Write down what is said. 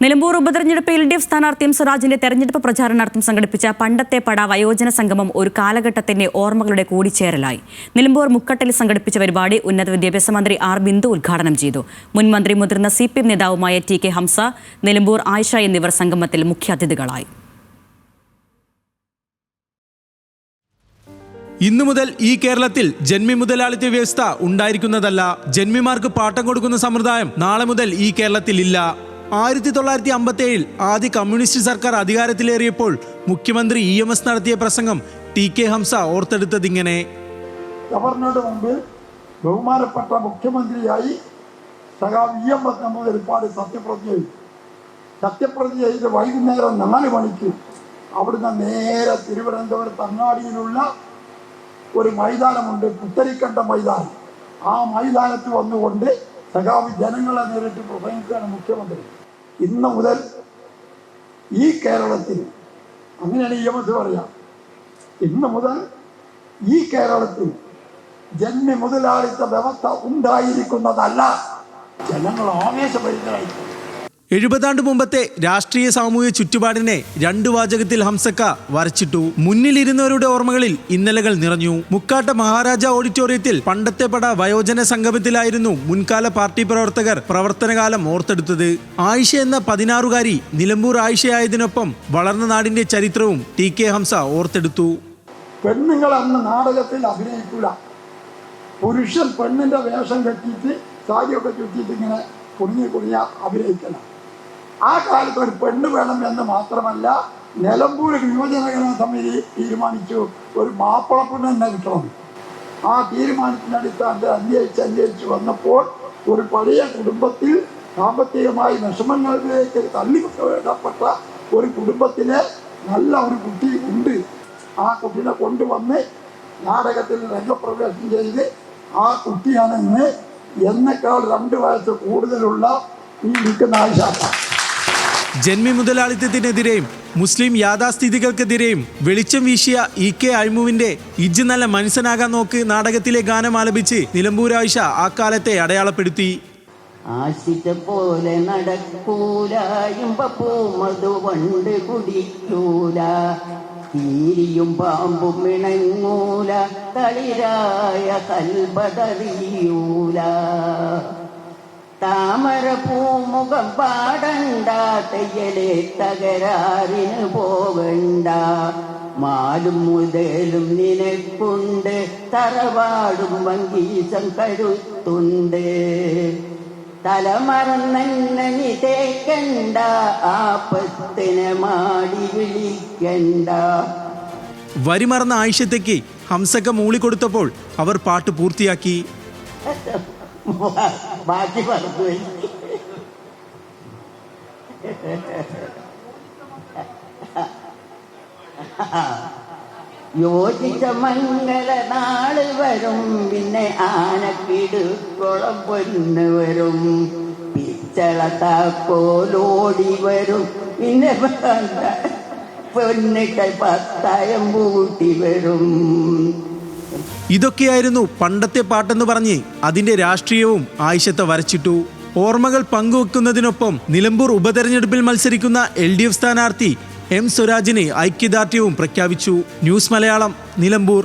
നിലമ്പൂർ ഉപതെരഞ്ഞെടുപ്പ് LDF സ്ഥാനാർത്ഥി M സ്വരാജിന്റെ തെരഞ്ഞെടുപ്പ് പ്രചാരണാർത്ഥം സംഘടിപ്പിച്ച പണ്ടത്തെ പട വയോജന സംഗമം ഒരു കാലഘട്ടത്തിന്റെ ഓർമ്മകളുടെ കൂടിച്ചേരലായി. നിലമ്പൂർ മുക്കട്ടയിൽ സംഘടിപ്പിച്ച പരിപാടി ഉന്നത വിദ്യാഭ്യാസ മന്ത്രി ആർ ബിന്ദു ഉദ്ഘാടനം ചെയ്തു. മുൻ മന്ത്രി മുതിർന്ന CPM നേതാവുമായ TK ഹംസ, നിലമ്പൂർ ആയിഷ എന്നിവർ സംഗമത്തിൽ മുഖ്യാതിഥികളായി. ഇന്നു മുതൽ ഈ കേരളത്തിൽ ജന്മി മുതലാളിത്ത വ്യവസ്ഥ ഉണ്ടായിരിക്കുന്നതല്ല. ജന്മിമാർക്ക് പാട്ടം കൊടുക്കുന്ന സമ്പ്രദായം നാളെ മുതൽ ഈ കേരളത്തിൽ ഇല്ല. 1957 ആദ്യ കമ്മ്യൂണിസ്റ്റ് സർക്കാർ അധികാരത്തിലേറിയപ്പോൾ മുഖ്യമന്ത്രി EMS നടത്തിയ പ്രസംഗം TK ഹംസ ഓർത്തെടുത്തതിങ്ങനെ: ഗവർണറുടെ മുമ്പിൽ ബഹുമാനപ്പെട്ട മുഖ്യമന്ത്രിയായി EMS നമ്പൂതിരിപ്പാട് സത്യപ്രതിജ്ഞ ചെയ്ത് വൈകുന്നേരം 4 മണിക്ക് അവിടുന്ന് നേരെ തിരുവനന്തപുരത്ത് അങ്ങാടിയിലുള്ള ഒരു മൈതാനമുണ്ട്, പുത്തരിക്കണ്ട മൈതാനം. ആ മൈതാനത്ത് വന്നുകൊണ്ട് ജനങ്ങളെ നേരിട്ട് പ്രസംഗിക്കുകയാണ് മുഖ്യമന്ത്രി. ഇന്ന് മുതൽ ഈ കേരളത്തിൽ, അങ്ങനെയാണ് EMS പറയാം, ഇന്ന് മുതൽ ഈ കേരളത്തിൽ ജന്മി മുതലാളിത്ത വ്യവസ്ഥ ഉണ്ടായിരിക്കുന്നതല്ല. ജനങ്ങൾ ആവേശഭരിതരായിരിക്കും. 70 ആണ്ട് മുമ്പത്തെ രാഷ്ട്രീയ സാമൂഹ്യ ചുറ്റുപാടിനെ 2 വാചകത്തിൽ ഹംസക്ക വരച്ചിട്ടു. മുന്നിലിരുന്നവരുടെ ഓർമ്മകളിൽ ഇന്നലകൾ നിറഞ്ഞു. മുക്കാട്ട മഹാരാജ ഓഡിറ്റോറിയത്തിൽ പണ്ടത്തെ പട വയോജന സംഗമത്തിലായിരുന്നു മുൻകാല പാർട്ടി പ്രവർത്തകർ പ്രവർത്തനകാലം ഓർത്തെടുത്തത്. ആയിഷ എന്ന 16-കാരി നിലമ്പൂർ ആയിഷയായതിനൊപ്പം വളർന്ന നാടിന്റെ ചരിത്രവും TK ഹംസ ഓർത്തെടുത്തു. പെണ്ണുങ്ങൾ അന്ന് നാടകത്തിൽ അഭിനയിക്കൂല. പുരുഷൻ പെണ്ണിന്റെ വേഷം കെട്ടിയിട്ട് സാരിയൊക്കെ ചുറ്റിയിട്ട് ഇങ്ങനെ കുടുങ്ങിയ അഭിനയിക്കണം. ആ കാലത്ത് ഒരു പെണ്ണ് വേണം എന്ന് മാത്രമല്ല, നിലമ്പൂർ യുവജനകരണ സമിതി തീരുമാനിച്ചു ഒരു മാപ്പിള പെണ്ണ് തന്നെ കിട്ടണം. ആ തീരുമാനത്തിനടിസ്ഥാനത്തിൽ അന്വേഷിച്ച് വന്നപ്പോൾ ഒരു പഴയ കുടുംബത്തിൽ സാമ്പത്തികമായി വിഷമങ്ങളിലേക്ക് തള്ളിവിടപ്പെട്ട ഒരു കുടുംബത്തിലെ നല്ല ഒരു കുട്ടി ഉണ്ട്. ആ കുട്ടീനെ കൊണ്ടുവന്ന് നാടകത്തിൽ രംഗപ്രവേശനം ചെയ്ത് ആ കുട്ടിയാണ് ഇന്ന് എന്നേക്കാൾ 2 വയസ്സ് കൂടുതലുള്ള ഈ നിൽക്കുന്ന ആയിഷ. ജന്മി മുതലാളിത്തത്തിനെതിരെയും മുസ്ലിം യാഥാസ്ഥിതികൾക്കെതിരെയും വെളിച്ചം വീശിയ EK അഴിമുവിന്റെ ഇജ്ജ് നല്ല മനുഷ്യനാകാൻ നോക്ക് നാടകത്തിലെ ഗാനം ആലപിച്ച് നിലമ്പൂർ ആയിഷ ആ കാലത്തെ അടയാളപ്പെടുത്തി. ആശിച്ച പോലെ നടക്കൂല, ഇമ്പപ്പൂമതു വണ്ട് കുടിക്കൂല, തീരിയും പാമ്പും ഇണങ്ങൂല, തളിരായ കൽബതറിയൂല, താമര പൂമുഖം പാടണ്ട, തെയ്യലെ തകരാറിന് പോകണ്ട, മാലും മുതലും നിനക്കുണ്ട്, തറവാടും വങ്കീസം കരുത്തുണ്ട്, തലമറന്നനി തേക്കണ്ട, ആപത്തിനെ മാടി വിളിക്കണ്ട. വരിമറന്ന ആയിഷത്തേക്ക് ഹംസക്ക മൂളിക്കൊടുത്തപ്പോൾ അവർ പാട്ട് പൂർത്തിയാക്കി. ബാക്കി പറഞ്ഞു. യോജിച്ച മംഗള നാള് വരും, പിന്നെ ആനക്കിടുക്കുളം പൊന്ന് വരും, പിച്ചള താക്കോലോടി വരും, പിന്നെ പൊന്നിട്ട് 10 പൂട്ടി വരും. ഇതൊക്കെയായിരുന്നു പണ്ടത്തെ പാട്ടെന്ന് പറഞ്ഞ് അതിന്റെ രാഷ്ട്രീയവും ആയിഷത്തെ വരച്ചിട്ടു. ഓർമ്മകൾ പങ്കുവെക്കുന്നതിനൊപ്പം നിലമ്പൂർ ഉപതെരഞ്ഞെടുപ്പിൽ മത്സരിക്കുന്ന LDF സ്ഥാനാർത്ഥി M സ്വരാജിന് ഐക്യദാർഢ്യവും പ്രഖ്യാപിച്ചു. ന്യൂസ് മലയാളം, നിലമ്പൂർ.